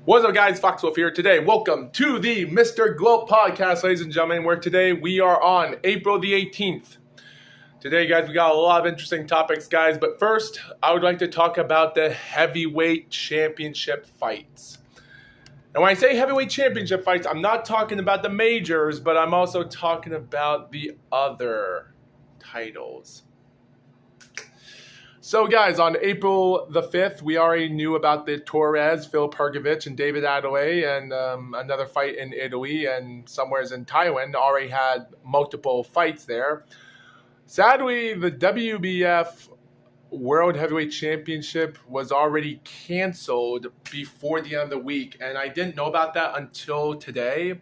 What's up, guys? Foxwolf here today. Welcome to the Mr. GLOAT podcast, ladies and gentlemen, where today we are on April the 18th. Today, guys, we got a lot of interesting topics, guys, but first, I would like to talk about the heavyweight championship fights. And when I say heavyweight championship fights, I'm not talking about the majors, but I'm also talking about the other titles. So, guys, on April the 5th, we already knew about the Torres, Phil Pergovic, and David Adelaide, and another fight in Italy and somewheres in Taiwan. Already had multiple fights there. Sadly, the WBF World Heavyweight Championship was already canceled before the end of the week, and I didn't know about that until today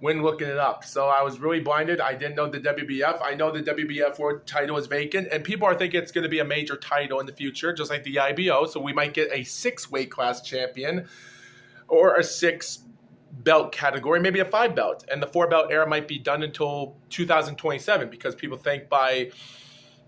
when looking it up. So I was really blinded. I didn't know the WBF. I know the WBF World title is vacant, and people are thinking it's going to be a major title in the future, just like the IBO. So we might get a 6-weight class champion or a 6-belt category, maybe a 5-belt. And the 4-belt era might be done until 2027 because people think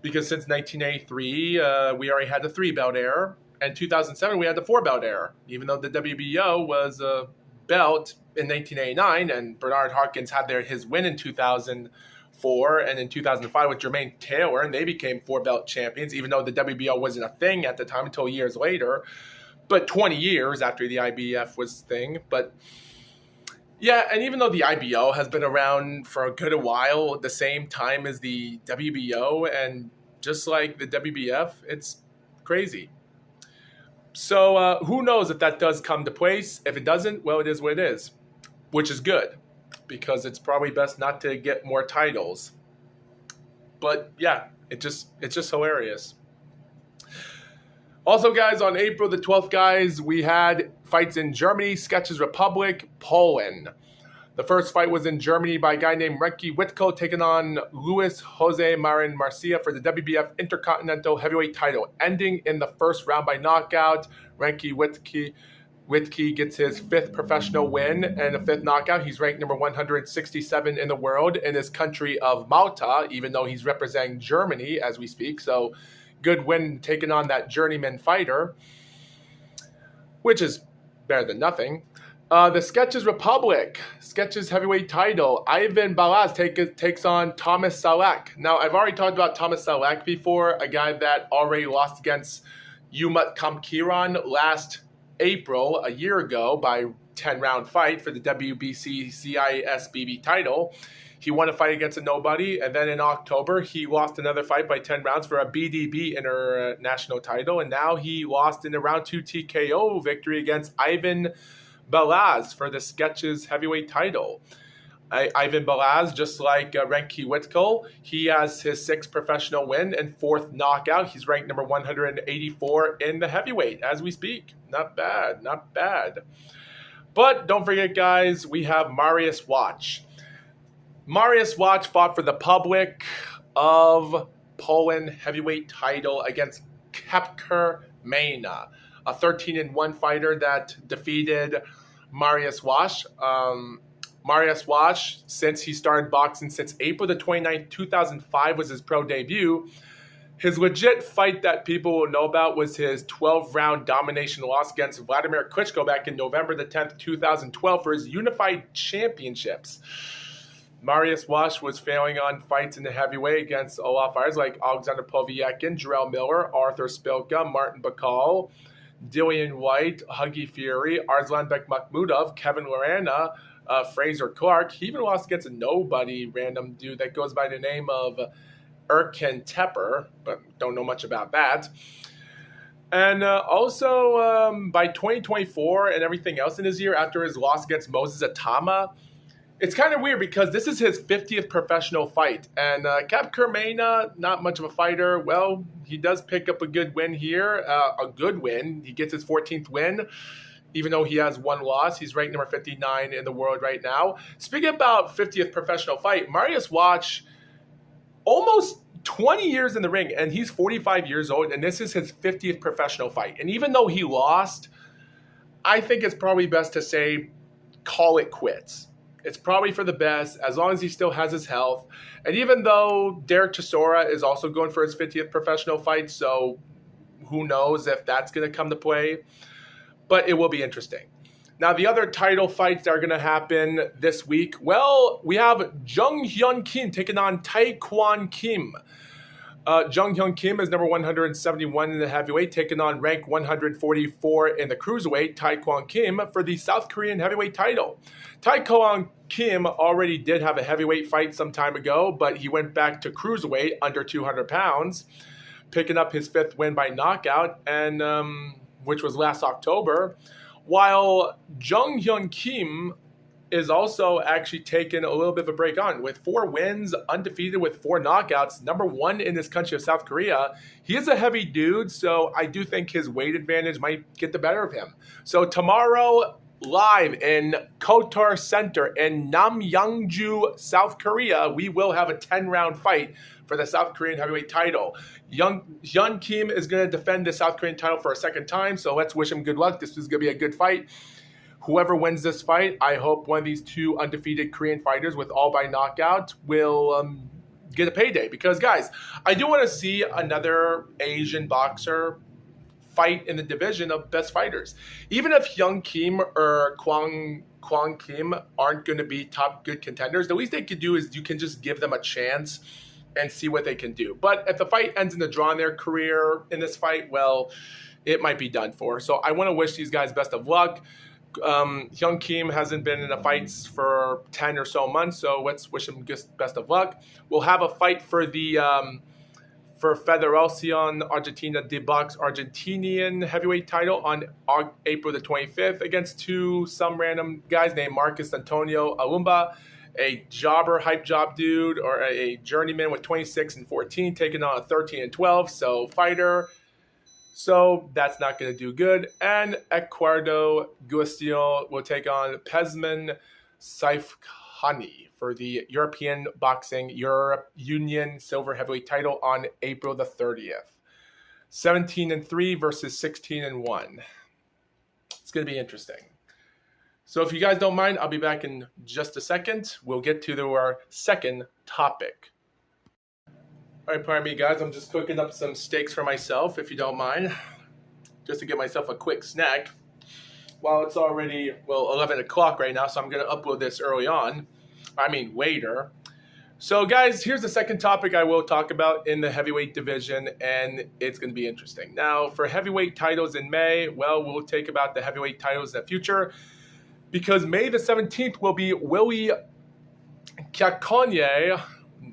because since 1983, we already had the 3-belt era. And 2007, we had the 4-belt era, even though the WBO was a belt in 1989, and Bernard Hopkins had his win in 2004, and in 2005 with Jermaine Taylor, and they became 4-belt champions, even though the WBO wasn't a thing at the time until years later, but 20 years after the IBF was thing. But yeah, and even though the IBO has been around for a good while, at the same time as the WBO, and just like the WBF, it's crazy. So who knows if that does come to place. If it doesn't, well, it is what it is, which is good because it's probably best not to get more titles. But yeah, it's just hilarious. Also, guys, on April the 12th, guys, we had fights in Germany, Sketches Republic, Poland. The first fight was in Germany by a guy named Renki Witko taking on Luis Jose Marin Marcia for the WBF Intercontinental Heavyweight title, ending in the first round by knockout. Renki Witke gets his 5th professional win and a 5th knockout. He's ranked number 167 in the world in his country of Malta, even though he's representing Germany as we speak. So good win taking on that journeyman fighter, which is better than nothing. The Sketches Republic, Sketches heavyweight title, Ivan Balaz takes on Thomas Salek. Now, I've already talked about Thomas Salek before, a guy that already lost against Umut Kamkiran last April, a year ago, by 10-round fight for the WBC CISBB title. He won a fight against a nobody, and then in October, he lost another fight by 10 rounds for a BDB international title, and now he lost in a round 2 TKO victory against Ivan Balaz for the Sketches heavyweight title. Ivan Balaz, just like Renki Witko, he has his 6th professional win and 4th knockout. He's ranked number 184 in the heavyweight as we speak. Not bad, not bad. But don't forget, guys, we have Mariusz Wach. Mariusz Wach fought for the Public of Poland heavyweight title against Kacper Maina, a 13-1 fighter that defeated Mariusz Wach. Mariusz Wach, since he started boxing since April the 29th, 2005 was his pro debut. His legit fight that people will know about was his 12-round domination loss against Vladimir Klitschko back in November the 10th, 2012 for his unified championships. Mariusz Wach was failing on fights in the heavyweight against a lot of fighters like Alexander Poviekin, Jarrell Miller, Arthur Spilka, Martin Bacall, Dillian White, Huggy Fury, Arslanbek Makhmudov, Kevin Lorana, Fraser Clark. He even lost against a nobody random dude that goes by the name of Erkin Tepper, but don't know much about that. And also by 2024 and everything else in his year after his loss against Moses Atama, it's kind of weird because this is his 50th professional fight. And Kacper Maina, not much of a fighter. Well, he does pick up a good win here. A good win. He gets his 14th win, even though he has 1 loss. He's ranked number 59 in the world right now. Speaking about 50th professional fight, Mariusz Wach, almost 20 years in the ring, and he's 45 years old, and this is his 50th professional fight. And even though he lost, I think it's probably best to say call it quits. It's probably for the best, as long as he still has his health. And even though Derek Chisora is also going for his 50th professional fight, so who knows if that's going to come to play. But it will be interesting. Now, the other title fights that are going to happen this week, well, we have Jung Hyun Kim taking on Taekwon Kim. Jung Hyun Kim is number 171 in the heavyweight, taking on rank 144 in the cruiserweight, Taekwon Kim, for the South Korean heavyweight title. Taekwon Kim already did have a heavyweight fight some time ago, but he went back to cruiserweight under 200 pounds, picking up his 5th win by knockout, and which was last October. While Jung Hyun Kim is also actually taking a little bit of a break on. With 4 wins, undefeated with 4 knockouts, number 1 in this country of South Korea. He is a heavy dude, so I do think his weight advantage might get the better of him. So tomorrow, live in Kotor Center in Namyangju, South Korea, we will have a 10-round fight for the South Korean heavyweight title. Hyun Kim is going to defend the South Korean title for a second time, so let's wish him good luck. This is going to be a good fight. Whoever wins this fight, I hope one of these 2 undefeated Korean fighters with all by knockout will get a payday. Because, guys, I do want to see another Asian boxer fight in the division of best fighters. Even if Hyun Kim or Kwang Kim aren't going to be top good contenders, the least they can do is you can just give them a chance and see what they can do. But if the fight ends in a draw in their career in this fight, well, it might be done for. So I want to wish these guys best of luck. Hyun Kim hasn't been in the fights for 10 or so months, so let's wish him just best of luck. We'll have a fight for the for Federación Argentina de Box Argentinian heavyweight title on April the 25th against some random guys named Marcus Antonio Alumba, a hype job dude, or a journeyman with 26-14, taking on a 13-12, so fighter. So that's not going to do good. And Eduardo Guastion will take on Pezman Saifkhani for the European Boxing Europe Union Silver Heavyweight title on April the 30th. 17-3 versus 16-1. It's going to be interesting. So if you guys don't mind, I'll be back in just a second. We'll get to our second topic. All right, pardon me, guys. I'm just cooking up some steaks for myself, if you don't mind, just to get myself a quick snack. Well, it's already, 11 o'clock right now, so I'm going to upload this later. So, guys, here's the second topic I will talk about in the heavyweight division, and it's going to be interesting. Now, for heavyweight titles in May, we'll take about the heavyweight titles in the future, because May the 17th will be Willie Kyakonye,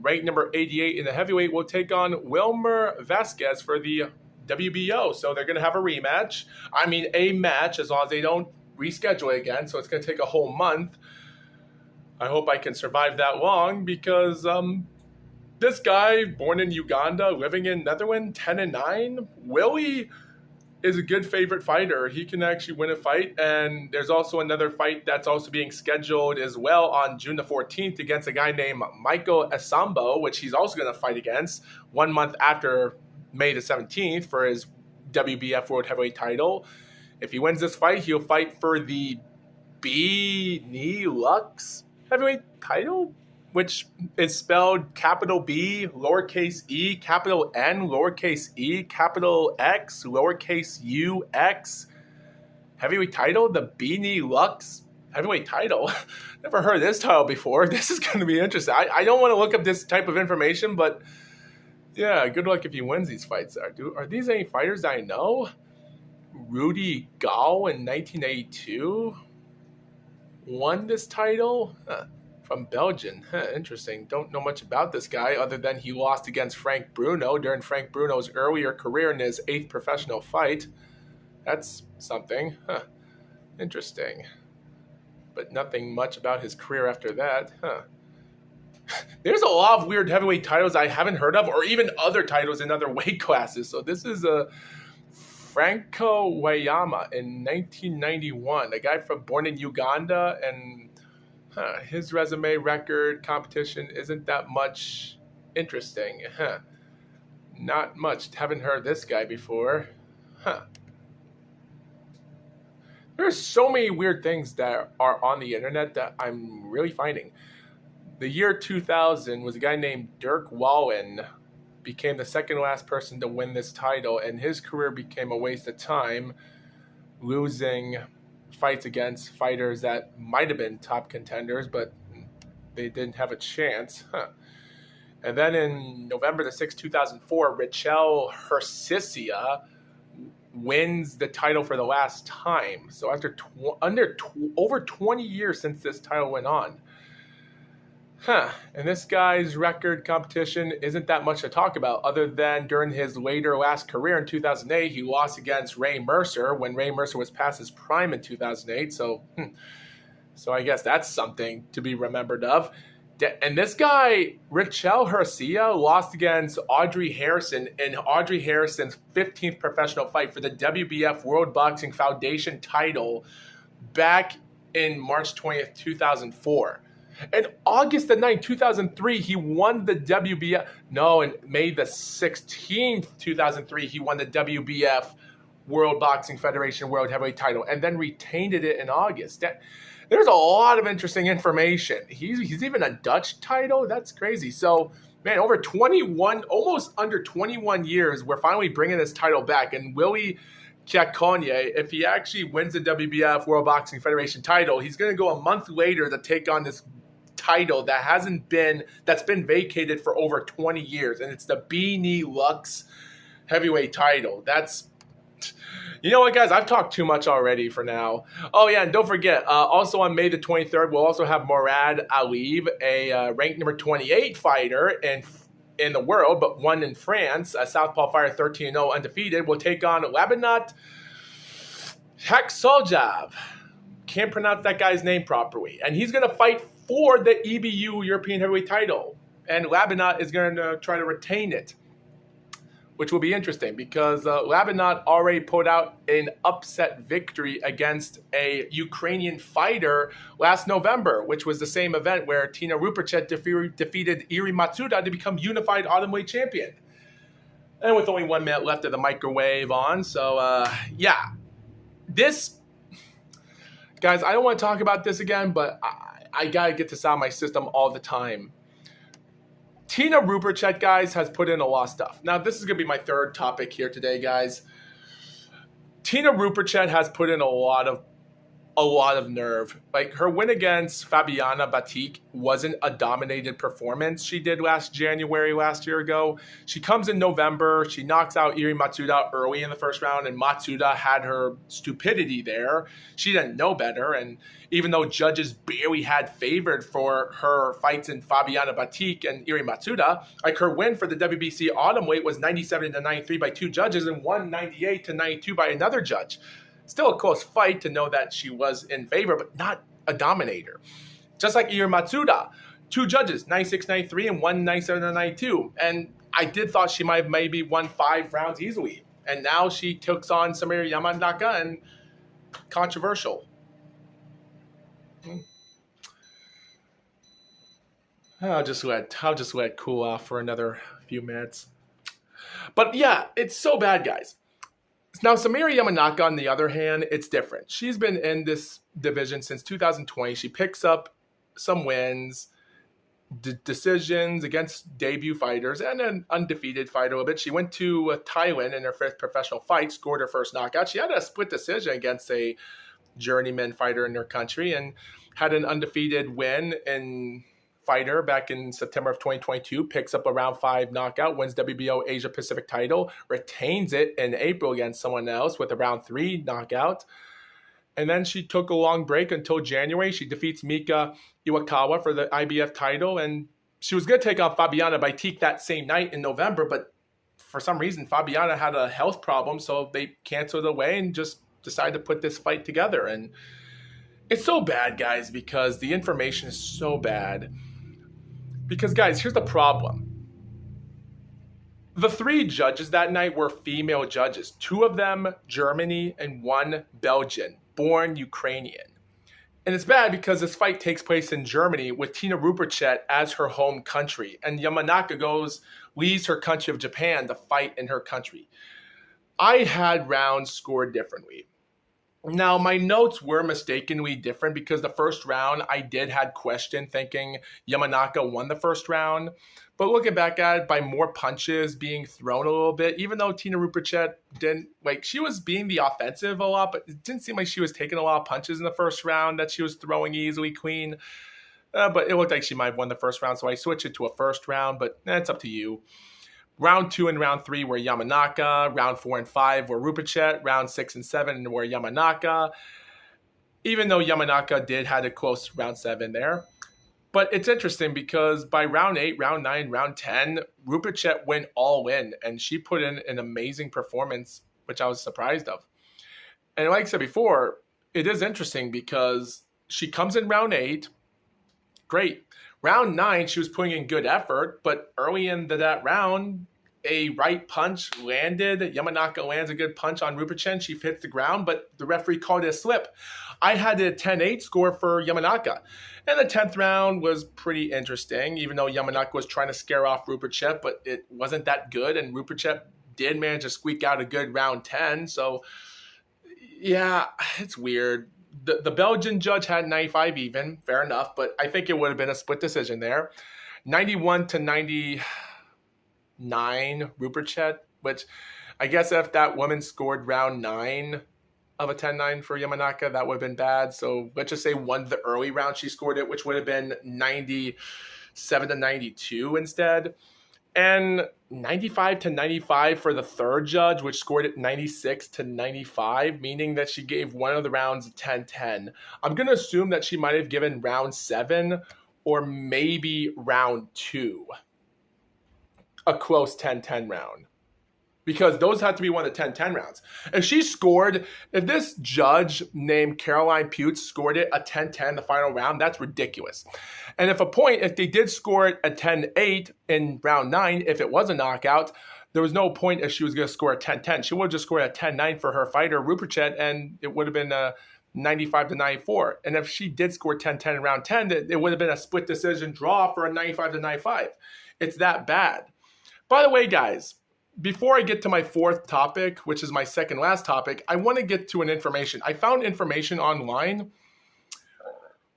ranked number 88 in the heavyweight, will take on Wilmer Vasquez for the WBO. So they're going to have a rematch. A match, as long as they don't reschedule it again. So it's going to take a whole month. I hope I can survive that long, because this guy, born in Uganda, living in Netherlands, 10-9, Willie is a good favorite fighter. He can actually win a fight. And there's also another fight that's also being scheduled as well on June the 14th against a guy named Michael Asambo, which he's also going to fight against 1 month after May the 17th for his WBF World Heavyweight title. If he wins this fight, he'll fight for the Benelux Heavyweight title, which is spelled capital B, lowercase e, capital N, lowercase e, capital X, lowercase U, X. Heavyweight title, the Benelux heavyweight title. Never heard this title before. This is going to be interesting. I don't want to look up this type of information, but yeah, good luck if he wins these fights. Are these any fighters I know? Rudy Gall in 1982 won this title? From Belgium. Interesting. Don't know much about this guy other than he lost against Frank Bruno during Frank Bruno's earlier career in his 8th professional fight. That's something. Interesting. But nothing much about his career after that. There's a lot of weird heavyweight titles I haven't heard of, or even other titles in other weight classes. So this is a Franco Wayama in 1991, a guy born in Uganda, and his resume, record, competition isn't that much interesting. Not much. Haven't heard this guy before. There's so many weird things that are on the internet that I'm really finding. The year 2000 was a guy named Dirk Wallen, became the second last person to win this title, and his career became a waste of time, losing fights against fighters that might have been top contenders, but they didn't have a chance. And then in November the 6th, 2004, Rachel Hersisia wins the title for the last time. So after over 20 years since this title went on. And this guy's record competition isn't that much to talk about, other than during his last career in 2008, he lost against Ray Mercer when Ray Mercer was past his prime in 2008. So I guess that's something to be remembered of. And this guy, Rachel Hersisia, lost against Audrey Harrison in Audrey Harrison's 15th professional fight for the WBF World Boxing Foundation title back in March 20th, 2004. And August the 9th, 2003, he won the WBF. No, in May the 16th, 2003, he won the WBF World Boxing Federation World Heavyweight title and then retained it in August. There's a lot of interesting information. He's even a Dutch title. That's crazy. So, man, over 21, almost under 21 years, we're finally bringing this title back. And Willie Kiakonye, if he actually wins the WBF World Boxing Federation title, he's going to go a month later to take on this title that's been vacated for over 20 years. And it's the Beanie Lux heavyweight title. You know what, guys? I've talked too much already for now. Oh, yeah, and don't forget, also on May the 23rd, we'll also have Murad Aliyev, a ranked number 28 fighter in the world, but one in France, a southpaw fighter, 13-0 undefeated, will take on Labanat Haksoljav. Can't pronounce that guy's name properly. And he's going to fight for the EBU European Heavyweight title. And Labanat is going to try to retain it, which will be interesting because Labanat already put out an upset victory against a Ukrainian fighter last November, which was the same event where Tina Rupert defeated Iri Matsuda to become unified Atomweight champion. And with only 1 minute left of the microwave on. So, yeah. Guys, I don't want to talk about this again, but I got to get this out of my system all the time. Tina Rupert, guys, has put in a lot of stuff. Now, this is going to be my third topic here today, guys. Tina Rupert has put in a lot of nerve. Like, her win against Fabiana Batik wasn't a dominated performance she did last year ago. She comes in November. She knocks out Iri Matsuda early in the first round, and Matsuda had her stupidity there. She didn't know better, and even though judges barely had favored for her fights in Fabiana Batik and Iri Matsuda, like, her win for the WBC Atomweight was 97-93 by 2 judges and 198-92 by another judge. Still a close fight to know that she was in favor, but not a dominator. Just like Iri Matsuda, 2 judges, 96-93 and 197-92. And I did thought she might have maybe won 5 rounds easily. And now she takes on Samir Yamanaka, and controversial. I'll just let it cool off for another few minutes. But yeah, it's so bad, guys. Now, Samira Yamanaka, on the other hand, it's different. She's been in this division since 2020. She picks up some wins, decisions against debut fighters, and an undefeated fighter a little bit. She went to Thailand in her 5th professional fight, scored her first knockout. She had a split decision against a journeyman fighter in her country and had an undefeated win in fighter back in September of 2022, picks up a round 5 knockout, wins WBO Asia Pacific title, retains it in April against someone else with a round 3 knockout. And then she took a long break until January. She defeats Mika Iwakawa for the IBF title, and she was going to take on Fabiana Batik that same night in November, but for some reason Fabiana had a health problem, so they canceled it away and just decided to put this fight together. And it's so bad, guys, because the information is so bad. Because, guys, here's the problem. The 3 judges that night were female judges. 2 of them Germany and 1 Belgian, born Ukrainian. And it's bad because this fight takes place in Germany with Tina Rupert as her home country. And Yamanaka leaves her country of Japan to fight in her country. I had rounds scored differently. Now, my notes were mistakenly different because the first round I did had question thinking Yamanaka won the first round. But looking back at it, by more punches being thrown a little bit, even though Tina Rupert didn't, like, she was being the offensive a lot, but it didn't seem like she was taking a lot of punches in the first round that she was throwing easily clean. But it looked like she might have won the first round, so I switched it to a first round, but it's up to you. Round 2 and round 3 were Yamanaka. Round 4 and 5 were Rupert. Round 6 and 7 were Yamanaka. Even though Yamanaka did had a close round 7 there. But it's interesting because by round 8, round 9, round 10, Rupert went all in. And she put in an amazing performance, which I was surprised of. And like I said before, it is interesting because she comes in round 8. Great. Round 9, she was putting in good effort, but early into that round, a right punch landed. Yamanaka lands a good punch on Rupert. She hits the ground, but the referee called it a slip. I had a 10-8 score for Yamanaka. And the 10th round was pretty interesting, even though Yamanaka was trying to scare off Rupert, but it wasn't that good, and Rupert did manage to squeak out a good round 10. So, yeah, it's weird. The Belgian judge had 95 even, fair enough, but I think it would have been a split decision there. 91 to 99, Rupert, which I guess if that woman scored round 9 of a 10-9 for Yamanaka, that would have been bad. So let's just say one of the early rounds she scored it, which would have been 97 to 92 instead. And 95 to 95 for the third judge, which scored it 96 to 95, meaning that she gave one of the rounds a 10-10. I'm going to assume that she might have given round 7 or maybe round 2 a close 10-10 round, because those had to be one of the 10-10 rounds. If this judge named Caroline Putz scored it a 10-10 the final round, that's ridiculous. And if they did score it a 10-8 in round 9, if it was a knockout, there was no point if she was going to score a 10-10. She would have just scored a 10-9 for her fighter, Rupert, and it would have been a 95 to 94. And if she did score 10-10 in round 10, it would have been a split decision draw for a 95 to 95. It's that bad. By the way, guys, before I get to my fourth topic, which is my second last topic, I want to get to an information. I found information online,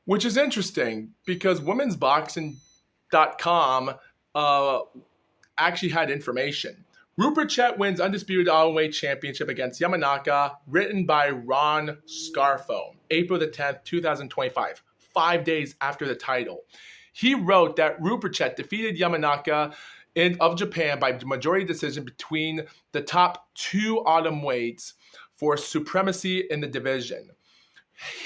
which is interesting because womensboxing.com actually had information. Rupert wins undisputed Atomweight championship against Yamanaka, written by Ron Scarfo, April the 10th, 2025, 5 days after the title. He wrote that Rupert defeated Yamanaka of Japan by majority decision between the top 2 atomweights for supremacy in the division,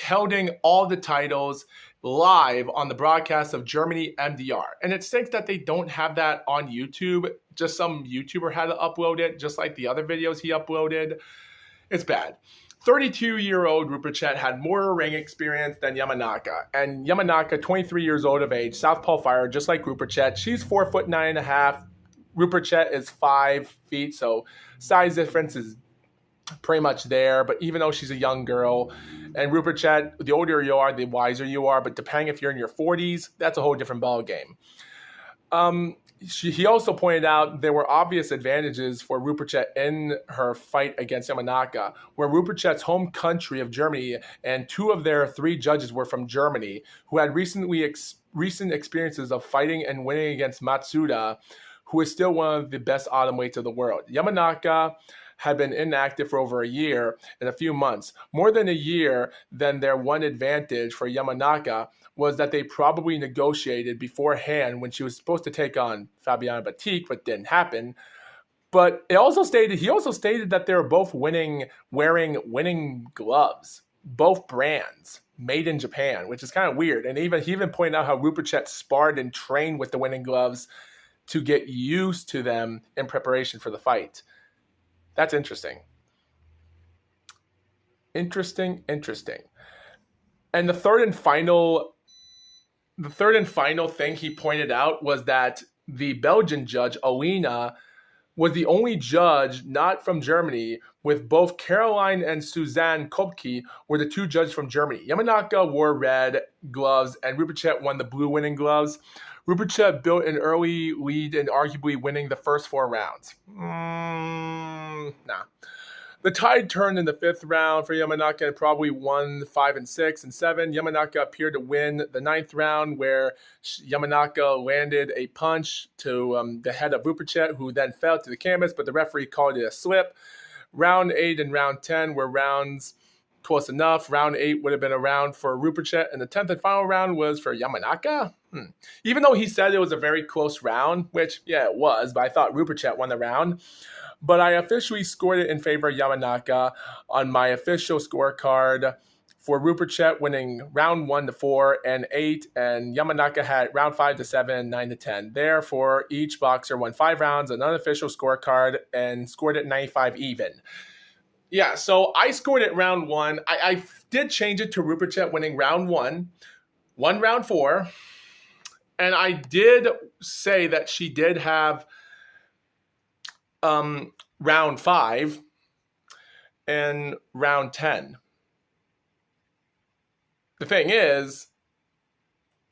holding all the titles live on the broadcast of Germany MDR. And it stinks that they don't have that on YouTube. Just some YouTuber had to upload it, just like the other videos he uploaded. It's bad. 32-year-old Rupert had more ring experience than Yamanaka. And Yamanaka, 23 years old of age, southpaw fighter, just like Rupert. She's 4'9.5". Rupert is 5 feet, so size difference is pretty much there. But even though she's a young girl, and Rupert, the older you are, the wiser you are. But depending if you're in your 40s, that's a whole different ball game. He also pointed out there were obvious advantages for Rupert in her fight against Yamanaka, where Rupert's home country of Germany and 2 of their 3 judges were from Germany, who had recent experiences of fighting and winning against Matsuda, who is still one of the best atomweights of the world. Yamanaka had been inactive for over a year and a few months. More than a year, then their one advantage for Yamanaka was that they probably negotiated beforehand when she was supposed to take on Fabiana Batik, but didn't happen. But he also stated that they were both wearing winning gloves, both brands, made in Japan, which is kind of weird. And he even pointed out how Rupert sparred and trained with the winning gloves to get used to them in preparation for the fight. That's interesting. Interesting. And the third and final thing he pointed out was that the Belgian judge, Alina, was the only judge not from Germany, with both Caroline and Suzanne Kopke were the 2 judges from Germany. Yamanaka wore red gloves and Rupert won the blue winning gloves. Rupert built an early lead and arguably winning the first 4 rounds. Nah. The tide turned in the 5th round for Yamanaka and probably won 5 and 6 and 7. Yamanaka appeared to win the 9th round where Yamanaka landed a punch to the head of Rupachet, who then fell to the canvas, but the referee called it a slip. Round 8 and round 10 were rounds close enough. Round 8 would have been a round for Rupachet, and the 10th and final round was for Yamanaka. Even though he said it was a very close round, which, yeah, it was, but I thought Rupachet won the round. But I officially scored it in favor of Yamanaka on my official scorecard for Rupachet winning round 1 to 4 and 8, and Yamanaka had round 5 to 7, 9 to 10. Therefore, each boxer won 5 rounds, an unofficial scorecard, and scored it 95 even. Yeah, so I scored it round 1. I did change it to Rupachet winning round 1, won round 4, and I did say that she did have round 5 and round 10. The thing is,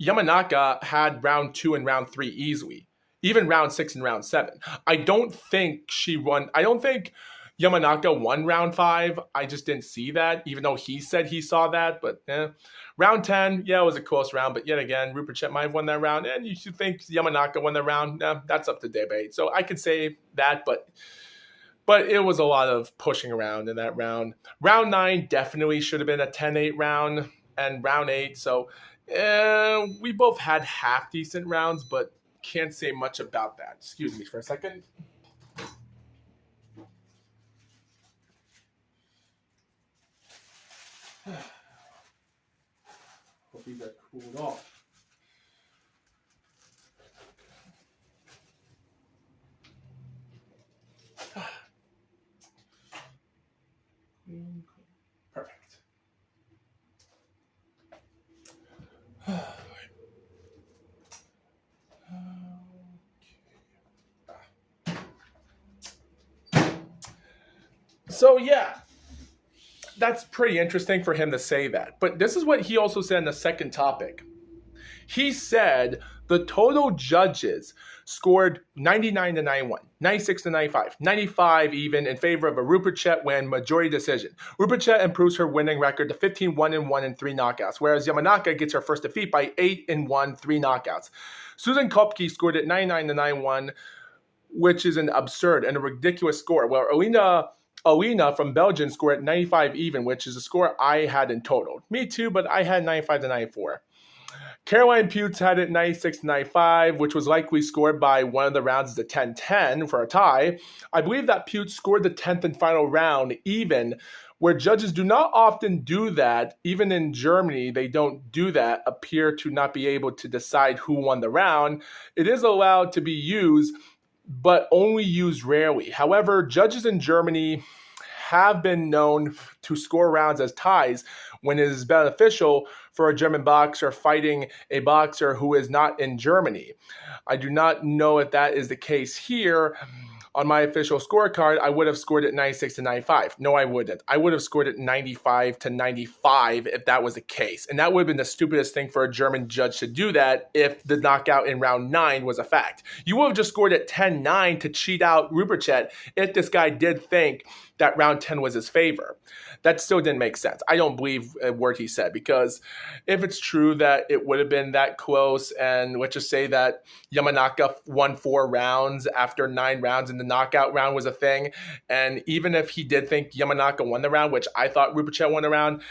Yamanaka had round 2 and round 3 easily. Even round 6 and round 7. I don't think she won. I don't think Yamanaka won round 5. I just didn't see that, even though he said he saw that. But round 10, yeah, it was a close round. But yet again, Rupachet might have won that round. And you should think Yamanaka won the round. That's up to debate. So I could say that, but it was a lot of pushing around in that round. Round 9 definitely should have been a 10-8 round. And round 8, so we both had half-decent rounds, but can't say much about that. Excuse me for a second. Hope these are cooled off. Perfect. So yeah, that's pretty interesting for him to say that. But this is what he also said in the second topic. He said the total judges scored 99 to 91, 96 to 95, 95 even in favor of a Rupachet win majority decision. Rupachet improves her winning record to 15-1-1 and 3 knockouts, whereas Yamanaka gets her first defeat by 8-1, 3 knockouts. Susan Kopke scored at 99 to 91, which is an absurd and a ridiculous score, where Alina from Belgium scored at 95 even, which is a score I had in total. Me too, but I had 95 to 94. Caroline Putes had it 96-95, which was likely scored by one of the rounds as a 10-10 for a tie. I believe that Putes scored the 10th and final round even, where judges do not often do that. Even in Germany, they don't do that, appear to not be able to decide who won the round. It is allowed to be used, but only used rarely. However, judges in Germany have been known to score rounds as ties when it is beneficial for a German boxer fighting a boxer who is not in Germany. I do not know if that is the case here. On my official scorecard, I would have scored it 96 to 95. No, I wouldn't. I would have scored it 95 to 95 if that was the case. And that would have been the stupidest thing for a German judge to do that if the knockout in round 9 was a fact. You would have just scored it 10-9 to cheat out Rupachet if this guy did think that round 10 was his favor. That still didn't make sense. I don't believe a word he said, because if it's true that it would have been that close, and let's just say that Yamanaka won 4 rounds after 9 rounds and the knockout round was a thing, and even if he did think Yamanaka won the round, which I thought Rupachet won the round,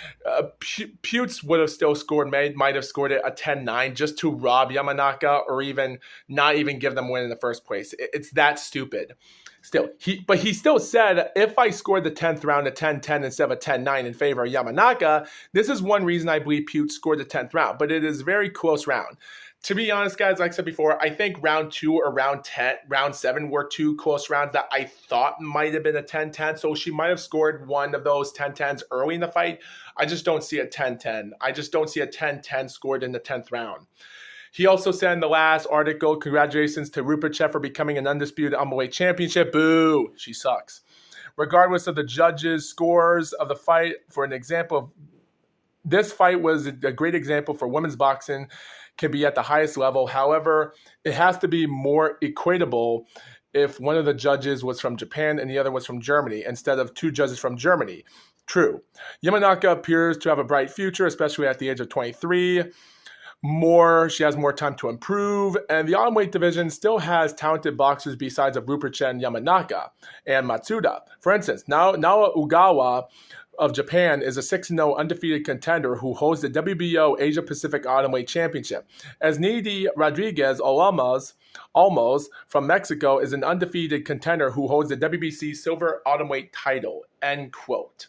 Putes would have still scored, might have scored it a 10-9 just to rob Yamanaka, or even not even give them win in the first place. It's that stupid. Still, he still said, if I scored the 10th round at 10-10 instead of a 10-9 in favor of Yamanaka, this is one reason I believe Putes scored the 10th round, but it is a very close round. To be honest, guys, like I said before, I think round 2 or round 7 were 2 close rounds that I thought might have been a 10-10, so she might have scored one of those 10-10s early in the fight. I just don't see a 10-10. I just don't see a 10-10 scored in the 10th round. He also said in the last article, congratulations to Rupachet for becoming an undisputed Atomweight championship. Boo, she sucks. Regardless of the judges' scores of the fight, for an example, this fight was a great example for women's boxing can be at the highest level. However, it has to be more equitable if one of the judges was from Japan and the other was from Germany instead of two judges from Germany. True. Yamanaka appears to have a bright future, especially at the age of 23. She has more time to improve, and the Atomweight division still has talented boxers besides of Rupert Chen, Yamanaka, and Matsuda. For instance, Naoya Ogawa of Japan is a 6-0 undefeated contender who holds the WBO Asia Pacific Atomweight Championship, as Nidy Rodriguez Olmos from Mexico is an undefeated contender who holds the WBC Silver Atomweight title. End quote.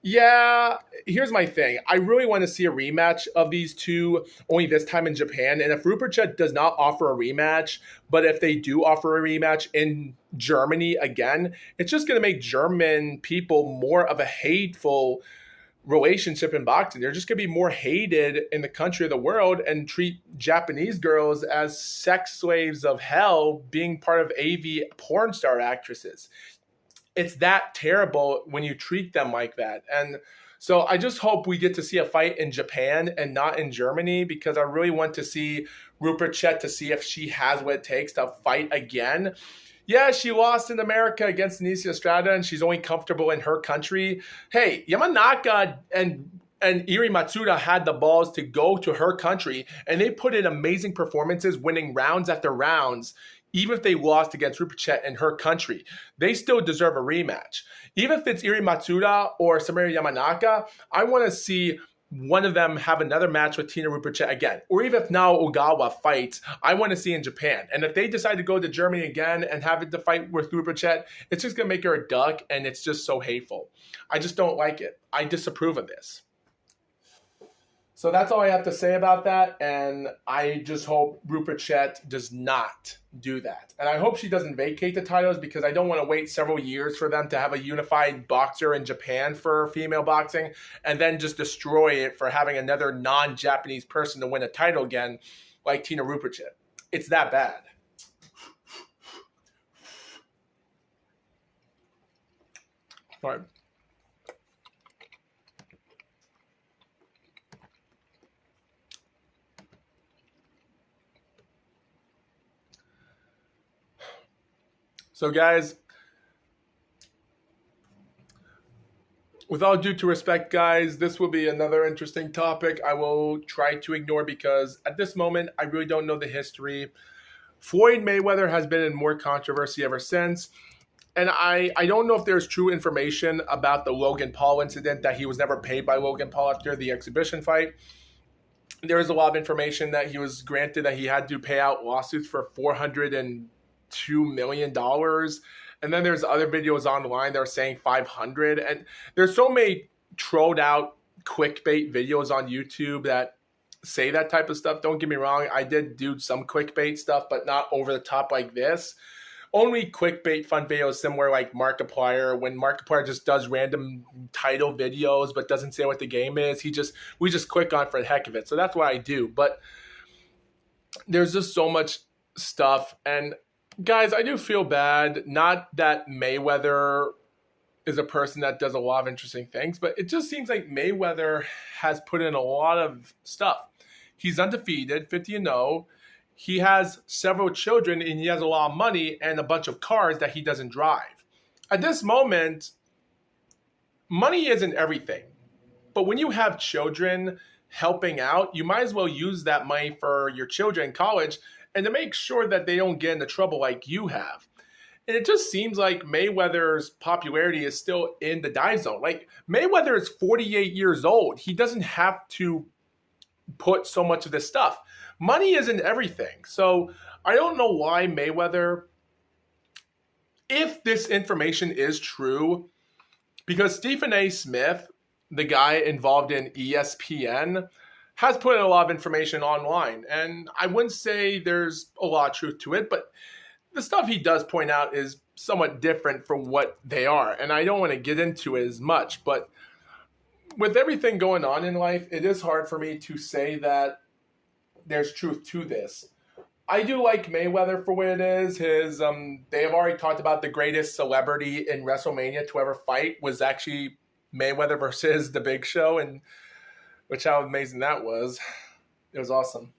Yeah, here's my thing. I really want to see a rematch of these two, only this time in Japan. And if Rupert Chet does not offer a rematch, but if they do offer a rematch in Germany again, it's just going to make German people more of a hateful relationship in boxing. They're just going to be more hated in the country of the world and treat Japanese girls as sex slaves of hell, being part of AV porn star actresses. It's that terrible when you treat them like that. And so I just hope we get to see a fight in Japan and not in Germany, because I really want to see Rupert Chet to see if she has what it takes to fight again. Yeah, she lost in America against Anicia Estrada, and she's only comfortable in her country. Hey, Yamanaka and Iri Matsuda had the balls to go to her country, and they put in amazing performances, winning rounds after rounds. Even if they lost against Rupert Chet in her country, they still deserve a rematch. Even if it's Iri Matsuda or Samaru Yamanaka, I want to see one of them have another match with Tina Rupert Chet again. Or even if Naoya Ogawa fights, I want to see in Japan. And if they decide to go to Germany again and have it to fight with Rupert Chet, it's just going to make her a duck, and it's just so hateful. I just don't like it. I disapprove of this. So that's all I have to say about that, and I just hope Rupert Chet does not do that. And I hope she doesn't vacate the titles, because I don't want to wait several years for them to have a unified boxer in Japan for female boxing and then just destroy it for having another non-Japanese person to win a title again like Tina Rupert Chet. It's that bad. All right. So guys, with all due to respect, guys, this will be another interesting topic I will try to ignore, because at this moment, I really don't know the history. Floyd Mayweather has been in more controversy ever since. And I don't know if there's true information about the Logan Paul incident, that he was never paid by Logan Paul after the exhibition fight. There is a lot of information that he was granted that he had to pay out lawsuits for $402 million. And then there's other videos online that are saying 500. And there's so many trolled out clickbait videos on YouTube that say that type of stuff. Don't get me wrong. I did do some clickbait stuff, but not over the top like this. Only clickbait fun videos similar like Markiplier, when Markiplier just does random title videos but doesn't say what the game is. We just click on for the heck of it. So that's what I do. But there's just so much stuff. And guys, I do feel bad. Not that Mayweather is a person that does a lot of interesting things, but it just seems like Mayweather has put in a lot of stuff. He's undefeated, 50-0. He has several children, and he has a lot of money and a bunch of cars that he doesn't drive. At this moment, money isn't everything. But when you have children helping out, you might as well use that money for your children in college and to make sure that they don't get into trouble like you have. And it just seems like Mayweather's popularity is still in the die zone. Like, Mayweather is 48 years old. He doesn't have to put so much of this stuff. Money isn't everything. So I don't know why Mayweather, if this information is true, because Stephen A. Smith, the guy involved in ESPN, has put in a lot of information online. And I wouldn't say there's a lot of truth to it, but the stuff he does point out is somewhat different from what they are. And I don't want to get into it as much, but with everything going on in life, it is hard for me to say that there's truth to this. I do like Mayweather for what it is. They have already talked about the greatest celebrity in WrestleMania to ever fight was actually Mayweather versus The Big Show, and which how amazing that was. It was awesome.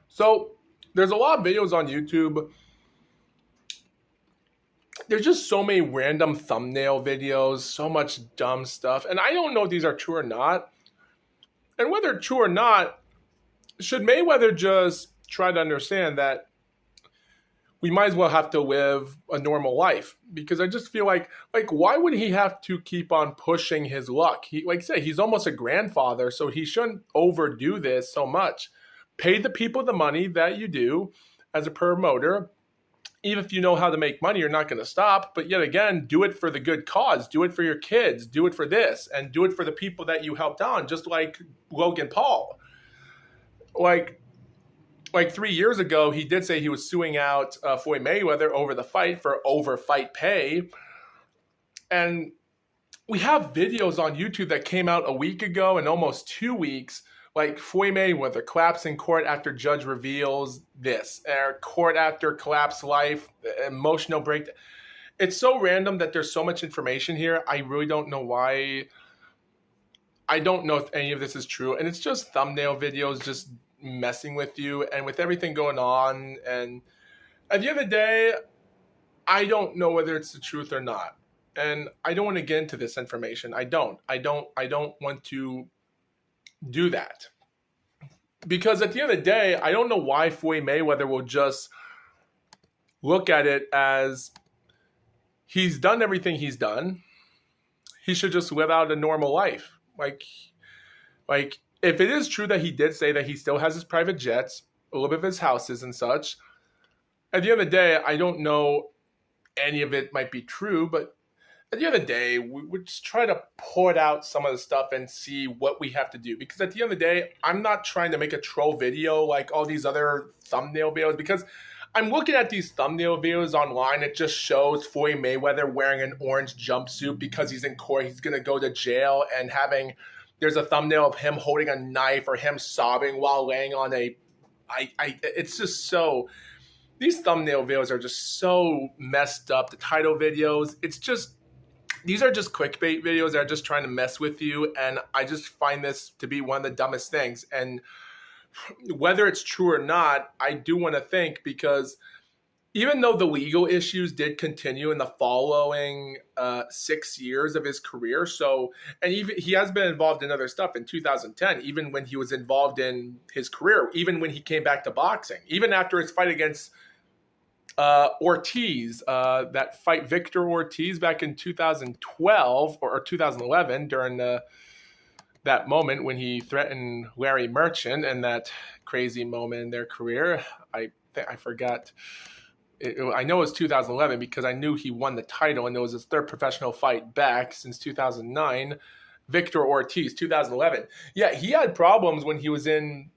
So there's a lot of videos on YouTube. There's just so many random thumbnail videos, so much dumb stuff. And I don't know if these are true or not. And whether true or not, should Mayweather just try to understand that we might as well have to live a normal life? Because I just feel like why would he have to keep on pushing his luck? He, like I said, he's almost a grandfather, so he shouldn't overdo this so much. Pay the people the money that you do as a promoter. Even if you know how to make money, you're not going to stop. But yet again, do it for the good cause. Do it for your kids. Do it for this. And do it for the people that you helped on, just like Logan Paul. Like 3 years ago, he did say he was suing out Floyd Mayweather over the fight for over fight pay. And we have videos on YouTube that came out a week ago and almost 2 weeks, like Floyd Mayweather collapse in court after judge reveals this, or court after collapse life, emotional breakdown. It's so random that there's so much information here. I really don't know why. I don't know if any of this is true. And it's just thumbnail videos just messing with you and with everything going on. And at the end of the day, I don't know whether it's the truth or not. And I don't want to get into this information. I don't want to do that. Because at the end of the day, I don't know why Floyd Mayweather will just look at it as he's done everything he's done. He should just live out a normal life. Like if it is true that he did say that he still has his private jets, a little bit of his houses and such, at the end of the day, I don't know any of it might be true, but at the end of the day, we just try to put out some of the stuff and see what we have to do. Because at the end of the day, I'm not trying to make a troll video like all these other thumbnail videos, because I'm looking at these thumbnail videos online. It just shows Floyd Mayweather wearing an orange jumpsuit because he's in court. He's going to go to jail, and there's a thumbnail of him holding a knife or him sobbing while laying on it's just so, these thumbnail videos are just so messed up. The title videos, these are just clickbait videos that are just trying to mess with you. And I just find this to be one of the dumbest things. And whether it's true or not, I do want to think, because even though the legal issues did continue in the following 6 years of his career, and even he has been involved in other stuff in 2010, even when he was involved in his career, even when he came back to boxing, even after his fight against Ortiz, that fight Victor Ortiz back in 2012 or 2011, during that moment when he threatened Larry Merchant, and that crazy moment in their career. I forgot. I know it was 2011 because I knew he won the title, and it was his third professional fight back since 2009. Victor Ortiz, 2011. Yeah, he had problems when he was in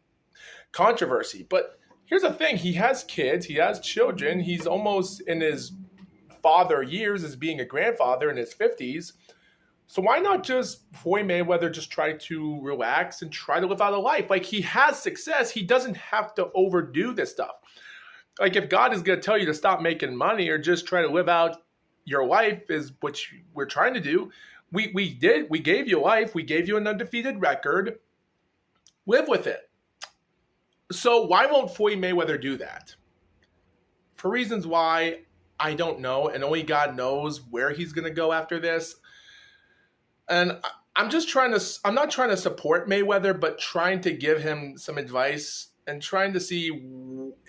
controversy. But here's the thing. He has kids. He has children. He's almost in his father years as being a grandfather in his 50s. So why not just Floyd Mayweather just try to relax and try to live out a life? Like, he has success. He doesn't have to overdo this stuff. Like, if God is going to tell you to stop making money or just try to live out your life, is what we're trying to do. We did. We gave you life. We gave you an undefeated record. Live with it. So why won't Floyd Mayweather do that? For reasons why, I don't know. And only God knows where he's going to go after this. And I'm not trying to support Mayweather, but trying to give him some advice and trying to see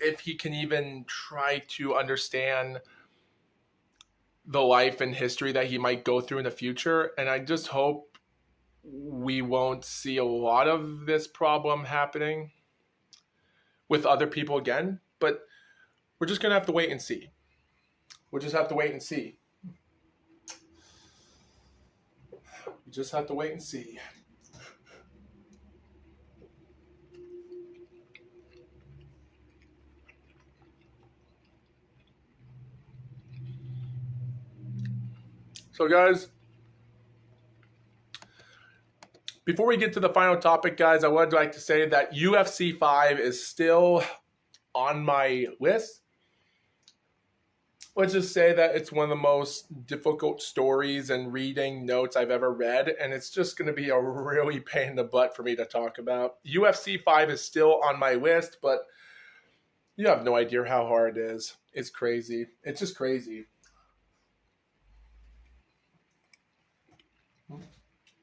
if he can even try to understand the life and history that he might go through in the future. And I just hope we won't see a lot of this problem happening with other people again. But we're just going to have to wait and see. We'll just have to wait and see. We just have to wait and see. So guys, before we get to the final topic, guys, I would like to say that UFC 5 is still on my list. Let's just say that it's one of the most difficult stories and reading notes I've ever read, and it's just going to be a really pain in the butt for me to talk about. UFC 5 is still on my list, but You have no idea how hard it is. It's crazy. It's just crazy.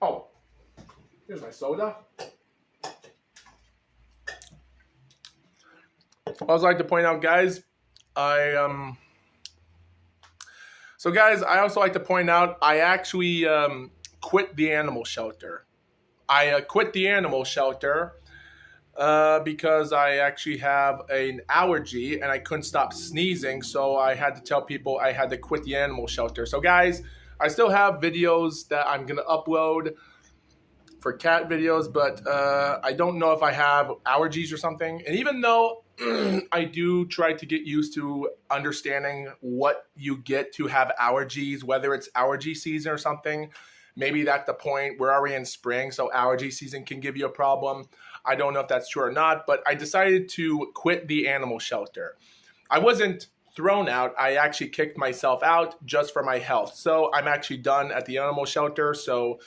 Oh, here's my soda. I also like to point out, guys, So guys, I also like to point out I actually quit the animal shelter. I quit the animal shelter because I actually have an allergy and I couldn't stop sneezing, so I had to tell people I had to quit the animal shelter. So guys, I still have videos that I'm gonna upload for cat videos, but I don't know if I have allergies or something. And even though I do try to get used to understanding what you get to have allergies, whether it's allergy season or something, maybe that's the point. We're already in spring, so allergy season can give you a problem. I don't know if that's true or not, but I decided to quit the animal shelter. I wasn't thrown out. I actually kicked myself out just for my health. So I'm actually done at the animal shelter. So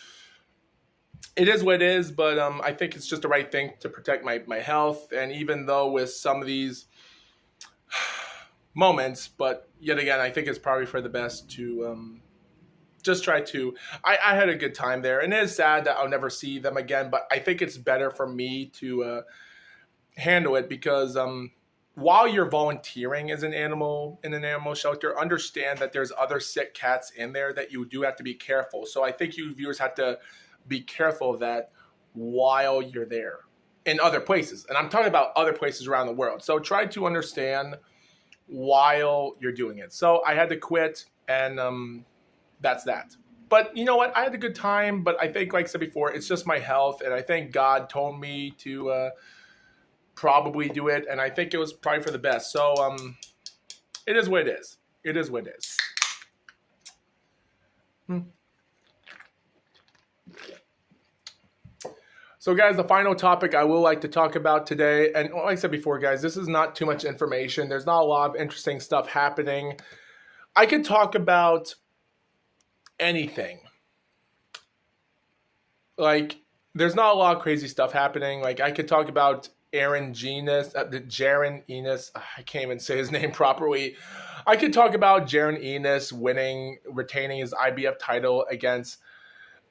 it is what it is, but I think it's just the right thing to protect my health. And even though with some of these moments, but yet again, I think it's probably for the best to just try to. I had a good time there, and it is sad that I'll never see them again, but I think it's better for me to handle it because while you're volunteering as an animal in an animal shelter, understand that there's other sick cats in there that you do have to be careful. So I think you viewers have to be careful of that while you're there in other places. And I'm talking about other places around the world. So try to understand while you're doing it. So I had to quit, and that's that. But you know what? I had a good time, but I think, like I said before, it's just my health. And I think God told me to probably do it. And I think it was probably for the best. So it is what it is. It is what it is. So guys, the final topic I will like to talk about today, and like I said before, guys, this is not too much information. There's not a lot of interesting stuff happening. I could talk about anything. Like, there's not a lot of crazy stuff happening. Like, I could talk about Jaron Enos. I can't even say his name properly. I could talk about Jaron Enos retaining his IBF title against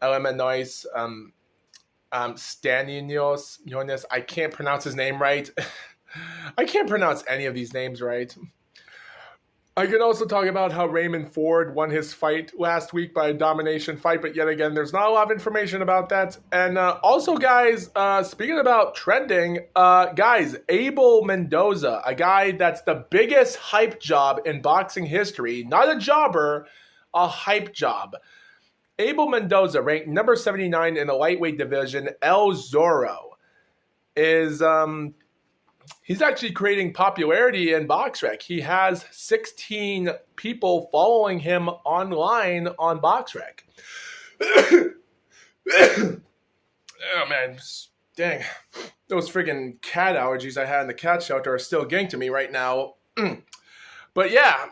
Illinois. Stanios, I can't pronounce his name right. I can't pronounce any of these names right. I can also talk about how Raymond Ford won his fight last week by a domination fight, but yet again, there's not a lot of information about that. And also, guys, speaking about trending, guys, Abel Mendoza, a guy that's the biggest hype job in boxing history, not a jobber, a hype job. Abel Mendoza, ranked number 79 in the lightweight division, El Zorro, is he's actually creating popularity in BoxRec. He has 16 people following him online on BoxRec. Oh man, dang. Those friggin' cat allergies I had in the cat shelter are still getting to me right now. But yeah,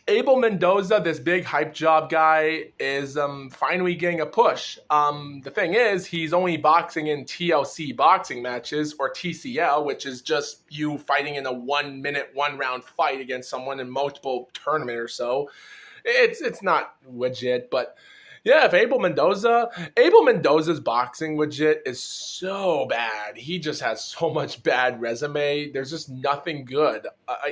Abel Mendoza, this big hype job guy, is finally getting a push. The thing is, he's only boxing in TLC boxing matches, or TCL, which is just you fighting in a 1 minute, 1 round fight against someone in multiple tournament or so. It's not legit, but yeah, if Abel Mendoza's boxing legit is so bad. He just has so much bad resume. There's just nothing good.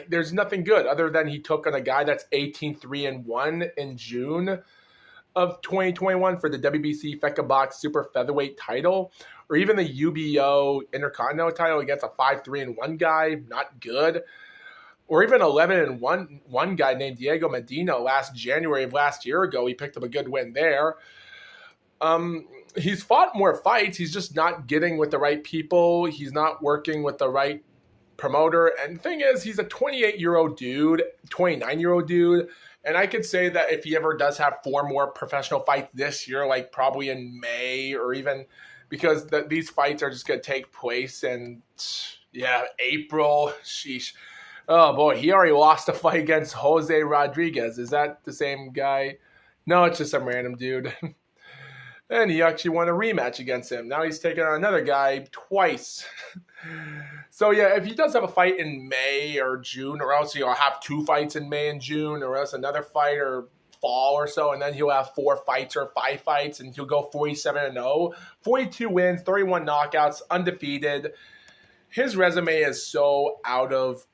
There's nothing good other than he took on a guy that's 18-3-1 in June of 2021 for the WBC FECA Box Super Featherweight title, or even the UBO Intercontinental title against a 5-3-1 guy. Not good. Or even 11-1 guy named Diego Medina last January of last year ago. He picked up a good win there. He's fought more fights. He's just not getting with the right people. He's not working with the right promoter. And the thing is, he's a 28-year-old dude, 29-year-old dude. And I could say that if he ever does have 4 more professional fights this year, like probably in May, or even because these fights are just going to take place in, April. Sheesh. Oh, boy, he already lost a fight against Jose Rodriguez. Is that the same guy? No, it's just some random dude. And he actually won a rematch against him. Now he's taking on another guy twice. So yeah, if he does have a fight in May or June, or else he'll have 2 fights in May and June, or else another fight or fall or so, and then he'll have 4 fights or 5 fights, and he'll go 47-0, 42 wins, 31 knockouts, undefeated. His resume is so out of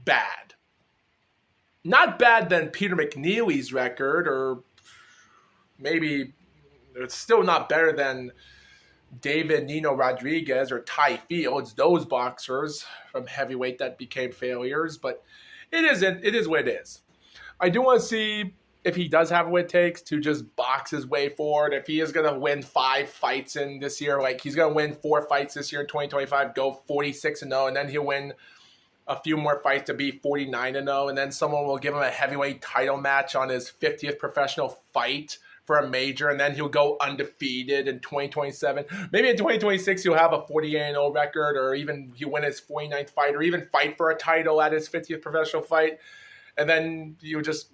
bad. Not bad than Peter McNeely's record, or maybe it's still not better than David Nino Rodriguez or Ty Fields, those boxers from heavyweight that became failures, but it isn't. It is what it is. I do want to see if he does have what it takes to just box his way forward. If he is going to win 5 fights in this year, like he's going to win 4 fights this year in 2025, go 46-0, and then he'll win a few more fights to be 49-0, and then someone will give him a heavyweight title match on his 50th professional fight for a major, and then he'll go undefeated in 2027. Maybe in 2026 he'll have a 48-0 record, or even he'll win his 49th fight, or even fight for a title at his 50th professional fight. And then you just,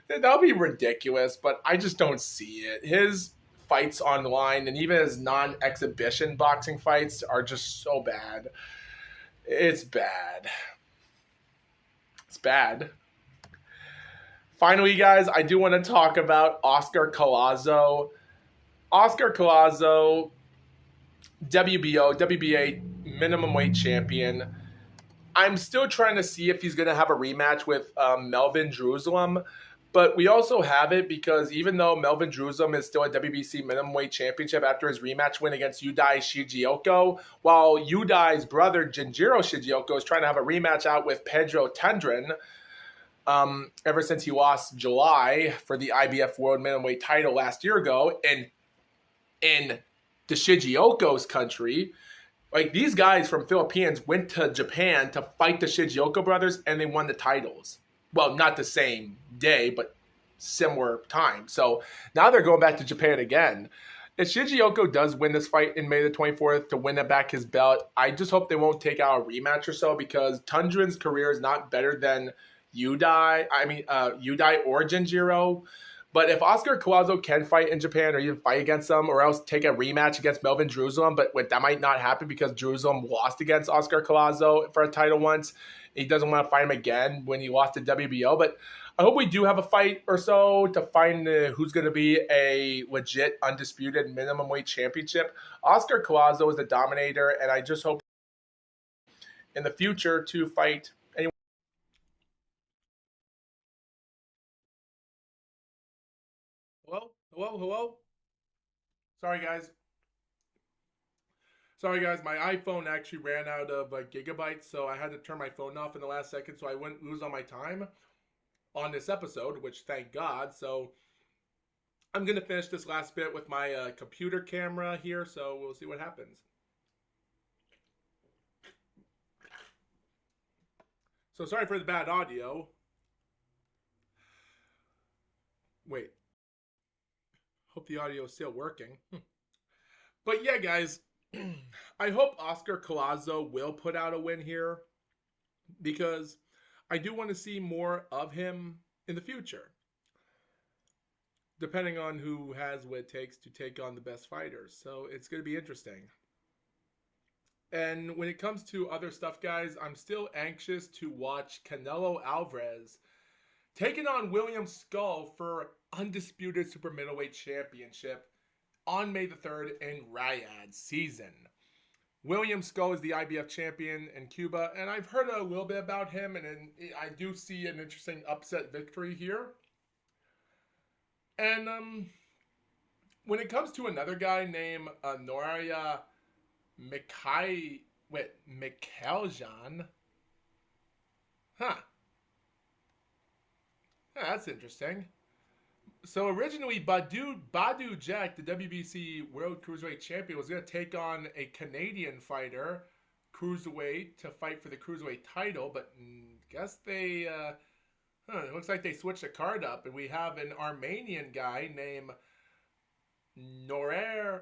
that'll be ridiculous, but I just don't see it. His fights online and even his non-exhibition boxing fights are just so bad. It's bad. It's bad. Finally, guys, I do want to talk about Oscar Collazo. Oscar Collazo, WBA minimum weight champion. I'm still trying to see if he's going to have a rematch with Melvin Jerusalem. But we also have it because even though Melvin Jerusalem is still a WBC minimum weight championship after his rematch win against Yudai Shigeoka, while Yudai's brother Jinjiro Shigeoka is trying to have a rematch out with Pedro Tendrin, ever since he lost July for the IBF World Minimum Weight title last year ago, and in the Shigioko's country, like these guys from Philippines went to Japan to fight the Shigeoka brothers, and they won the titles. Well, not the same day, but similar time. So now they're going back to Japan again. If Shigeoka does win this fight in May the 24th to win back his belt, I just hope they won't take out a rematch or so, because Tundrin's career is not better than Yudai or Jinjiro. But if Oscar Collazo can fight in Japan or even fight against them, or else take a rematch against Melvin Jerusalem, but that might not happen because Jerusalem lost against Oscar Collazo for a title once. He doesn't want to fight him again when he lost to WBO. But I hope we do have a fight or so to find who's going to be a legit undisputed minimum weight championship. Oscar Collazo is the dominator, and I just hope in the future to fight anyone. Hello? Sorry, guys. My iPhone actually ran out of gigabytes, so I had to turn my phone off in the last second so I wouldn't lose all my time on this episode, which thank God. So I'm going to finish this last bit with my computer camera here, so we'll see what happens. So sorry for the bad audio. Wait. Hope the audio is still working. But yeah, guys, I hope Oscar Collazo will put out a win here, because I do want to see more of him in the future, depending on who has what it takes to take on the best fighters. So it's going to be interesting. And when it comes to other stuff, guys, I'm still anxious to watch Canelo Alvarez taking on William Skull for undisputed super middleweight championship on May the 3rd in Riyadh season. William Skull is the IBF champion in Cuba, and I've heard a little bit about him, and I do see an interesting upset victory here. And when it comes to another guy named Noria Mikhailjan, huh? Yeah, that's interesting. So originally, Badu Jack, the WBC World Cruiserweight Champion, was going to take on a Canadian fighter, cruiserweight, to fight for the cruiserweight title, but guess they, it looks like they switched the card up, and we have an Armenian guy named Norer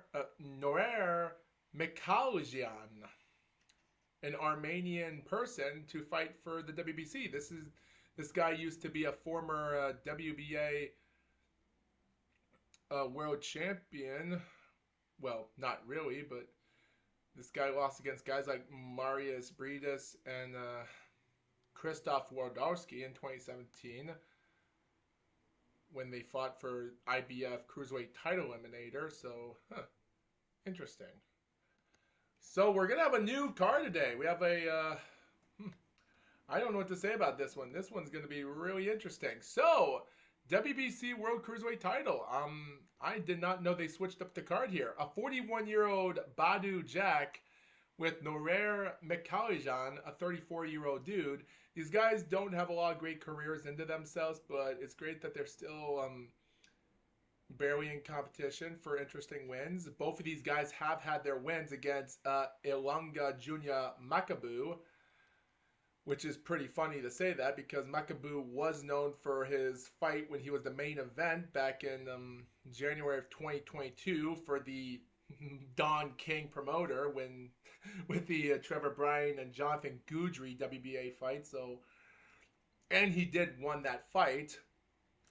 Mikhailjan, an Armenian person, to fight for the WBC. This guy used to be a former WBA world champion. Well, not really, but this guy lost against guys like Marius Bridis and Krzysztof Wardowski in 2017 when they fought for IBF Cruiserweight title eliminator. So, interesting. So we're gonna have a new card today. We have a. I don't know what to say about this one. This one's gonna be really interesting. So, WBC World Cruiserweight title. I did not know they switched up the card here. A 41-year-old Badu Jack with Norer Mekalijan, a 34-year-old dude. These guys don't have a lot of great careers into themselves, but it's great that they're still barely in competition for interesting wins. Both of these guys have had their wins against Ilunga Junior Makabu, which is pretty funny to say that because Makabu was known for his fight when he was the main event back in January of 2022 for the Don King promoter when with the Trevor Bryan and Jonathan Goudry WBA fight. So, and he did won that fight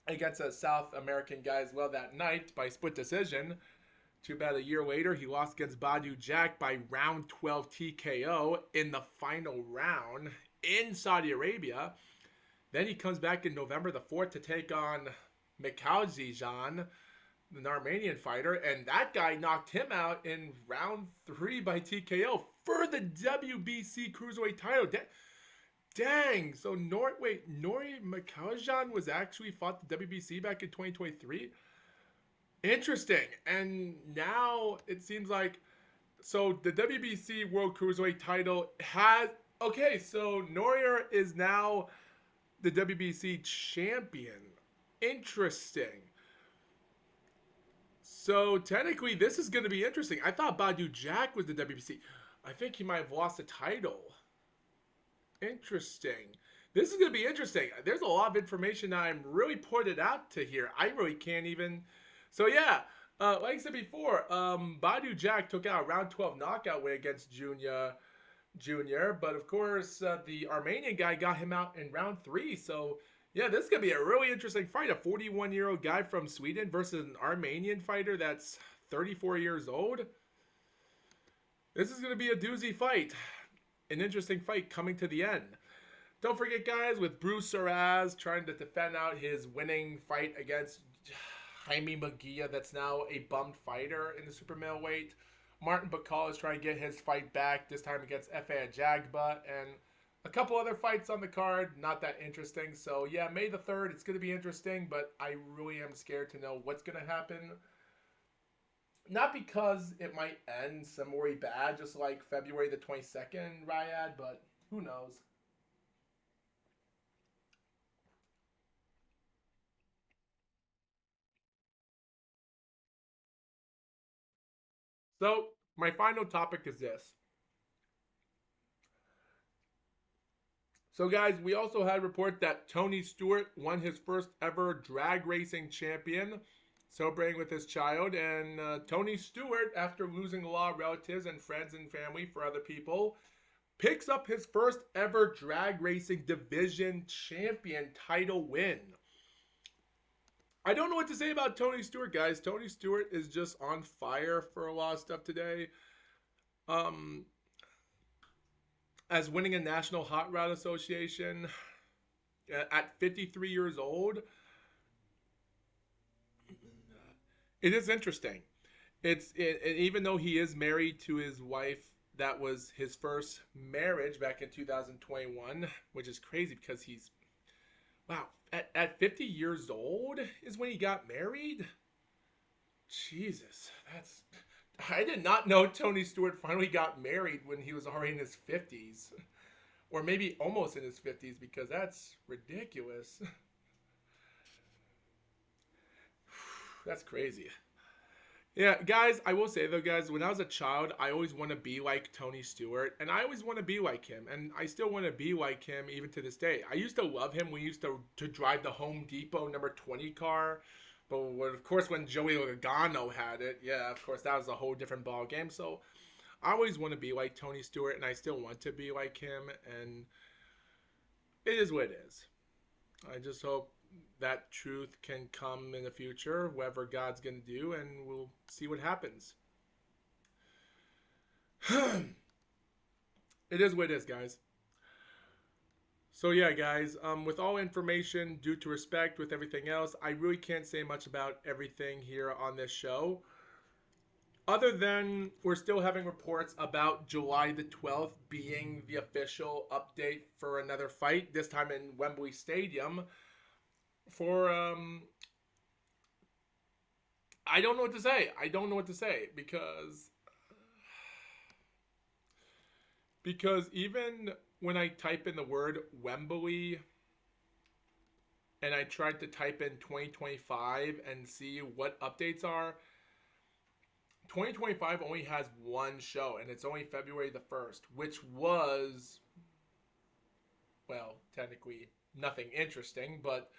against a South American guy as well that night by split decision. Too bad a year later he lost against Badu Jack by round 12 TKO in the final round in Saudi Arabia. Then he comes back in November the 4th to take on Mekhalzijan, an Armenian fighter, and that guy knocked him out in round 3 by TKO for the WBC Cruiserweight title. Dang, so Nori Mekhalzijan was actually fought the WBC back in 2023? Interesting. And now it seems like, so the WBC World Cruiserweight title has, okay, so Nori is now the WBC champion. Interesting. So technically, this is going to be interesting. I thought Badu Jack was the WBC. I think he might have lost the title. Interesting. This is going to be interesting. There's a lot of information that I'm really putting out to here. I really can't even. So yeah, like I said before, Badu Jack took out a round 12 knockout win against Junior. But of course, the Armenian guy got him out in round 3. So yeah, this is going to be a really interesting fight. A 41-year-old guy from Sweden versus an Armenian fighter that's 34 years old. This is going to be a doozy fight. An interesting fight coming to the end. Don't forget, guys, with Bruce Saraz trying to defend out his winning fight against Jaime Magia, that's now a bummed fighter in the super middleweight. Martin Bakal is trying to get his fight back, this time against F.A. Ajagba, and a couple other fights on the card, not that interesting. So yeah, May the 3rd, it's going to be interesting, but I really am scared to know what's going to happen. Not because it might end somewhere bad, just like February the 22nd, Riyadh, but who knows. So, my final topic is this. So, guys, we also had a report that Tony Stewart won his first ever drag racing champion, celebrating with his child. And Tony Stewart, after losing a lot of relatives and friends and family for other people, picks up his first ever drag racing division champion title win. I don't know what to say about Tony Stewart, guys. Tony Stewart is just on fire for a lot of stuff today. As winning a National Hot Rod Association at 53 years old, it is interesting. Even though he is married to his wife, that was his first marriage back in 2021, which is crazy because he's, wow, at 50 years old is when he got married? Jesus, that's, I did not know Tony Stewart finally got married when he was already in his 50s. Or maybe almost in his 50s, because that's ridiculous. That's crazy. Yeah, guys, I will say though, guys, when I was a child, I always want to be like Tony Stewart, and I always want to be like him, and I still want to be like him even to this day. I used to love him. We used to drive the Home Depot number 20 car, but of course when Joey Logano had it, yeah, of course that was a whole different ball game. So I always want to be like Tony Stewart, and I still want to be like him, and it is what it is. I just hope that truth can come in the future, whatever God's going to do, and we'll see what happens. It is what it is, guys. So yeah, guys. With all information, due to respect, with everything else, I really can't say much about everything here on this show. Other than we're still having reports about July the 12th being the official update for another fight, this time in Wembley Stadium. For I don't know what to say. I don't know what to say because even when I type in the word Wembley and I tried to type in 2025 and see what updates are, 2025 only has one show and it's only February the 1st, which was, well, technically nothing interesting, but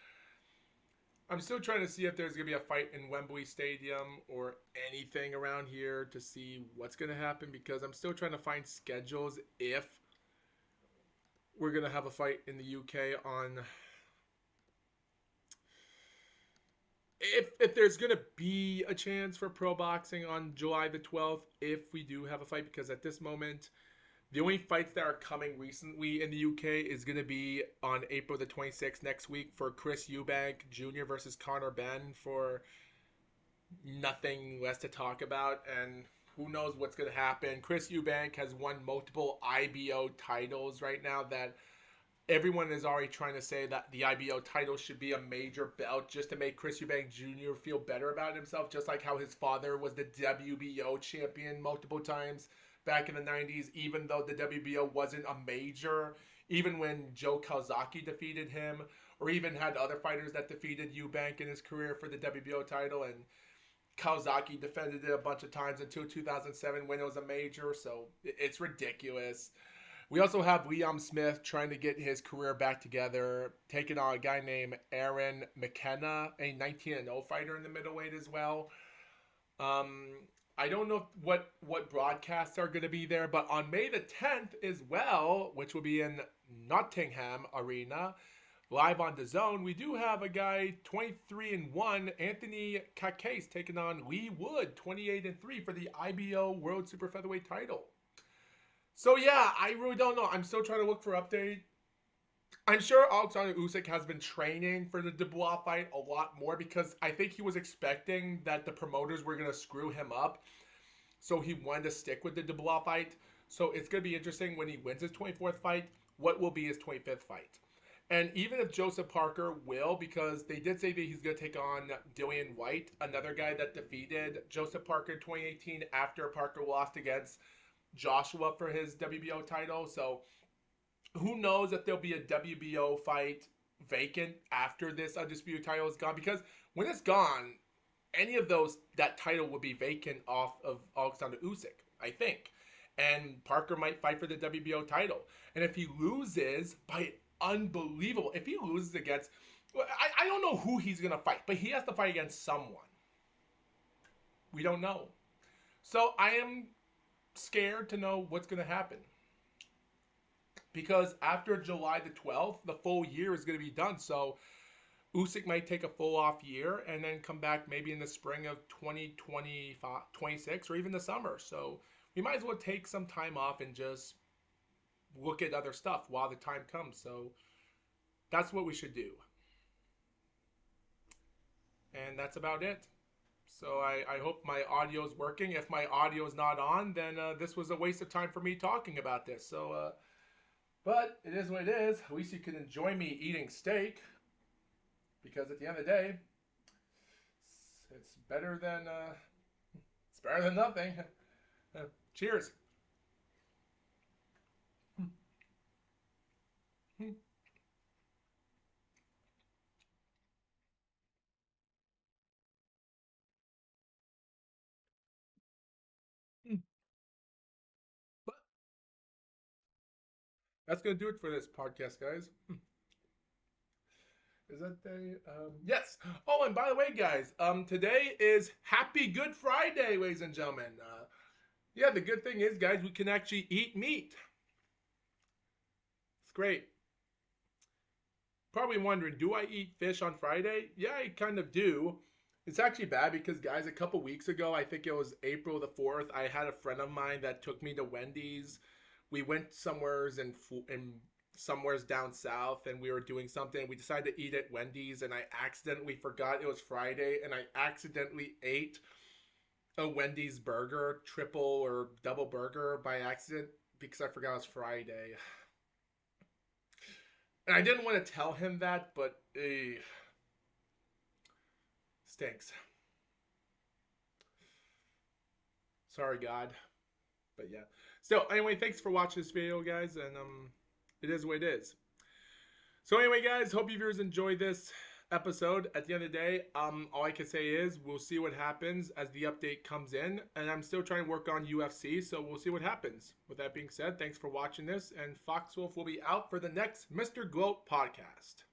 I'm still trying to see if there's going to be a fight in Wembley Stadium or anything around here to see what's going to happen, because I'm still trying to find schedules if we're going to have a fight in the UK on, if there's going to be a chance for pro boxing on July the 12th if we do have a fight, because at this moment the only fights that are coming recently in the UK is going to be on April the 26th next week for Chris Eubank Jr. versus Conor Benn for nothing less to talk about, and who knows what's going to happen. Chris Eubank has won multiple IBO titles right now that everyone is already trying to say that the IBO title should be a major belt just to make Chris Eubank Jr. feel better about himself, just like how his father was the WBO champion multiple times back in the 90s, even though the WBO wasn't a major, even when Joe Calzaghe defeated him, or even had other fighters that defeated Eubank in his career for the WBO title, and Calzaghe defended it a bunch of times until 2007 when it was a major, so it's ridiculous. We also have Liam Smith trying to get his career back together, taking on a guy named Aaron McKenna, a 19-0 fighter in the middleweight as well. Um, I don't know what broadcasts are going to be there, but on May the 10th as well, which will be in Nottingham Arena, live on the Zone, we do have a guy 23-1, Anthony Kakase, taking on Lee Wood 28-3 for the IBO World Super Featherweight title. So yeah, I really don't know. I'm still trying to look for update. I'm sure Alexander Usyk has been training for the Dubois fight a lot more, because I think he was expecting that the promoters were going to screw him up. So he wanted to stick with the Dubois fight. So it's going to be interesting when he wins his 24th fight, what will be his 25th fight. And even if Joseph Parker will, because they did say that he's going to take on Dillian White, another guy that defeated Joseph Parker in 2018 after Parker lost against Joshua for his WBO title. So who knows if there'll be a WBO fight vacant after this undisputed title is gone, because when it's gone, any of those, that title will be vacant off of Alexander Usyk, I think. And Parker might fight for the WBO title. And if he loses by unbelievable, if he loses against, I don't know who he's going to fight, but he has to fight against someone. We don't know. So I am scared to know what's going to happen, because after July the 12th, the full year is going to be done. So Usyk might take a full off year and then come back maybe in the spring of 2025, 26, or even the summer. So we might as well take some time off and just look at other stuff while the time comes. So that's what we should do. And that's about it. So I hope my audio is working. If my audio is not on, then this was a waste of time for me talking about this. So, but it is what it is. At least you can enjoy me eating steak, because at the end of the day, it's better than nothing. Cheers. But that's gonna do it for this podcast, guys. Is that day? Yes. Oh, and by the way, guys, today is Happy Good Friday, ladies and gentlemen. Yeah, the good thing is, guys, we can actually eat meat. It's great. probably wondering, do I eat fish on Friday? Yeah, I kind of do. It's actually bad because, guys, a couple weeks ago, I think it was April the 4th, I had a friend of mine that took me to Wendy's. We went in somewheres down south, and we were doing something. We decided to eat at Wendy's, and I accidentally forgot it was Friday, and I accidentally ate a Wendy's burger, triple or double burger by accident because I forgot it was Friday. And I didn't want to tell him that, but stinks. Sorry, God. But yeah. So anyway, thanks for watching this video, guys, and it is what it is. So anyway, guys, hope you viewers enjoyed this episode. At the end of the day, all I can say is we'll see what happens as the update comes in, and I'm still trying to work on UFC, so we'll see what happens. With that being said, thanks for watching this, and Foxwolf will be out for the next Mr. GLOAT podcast.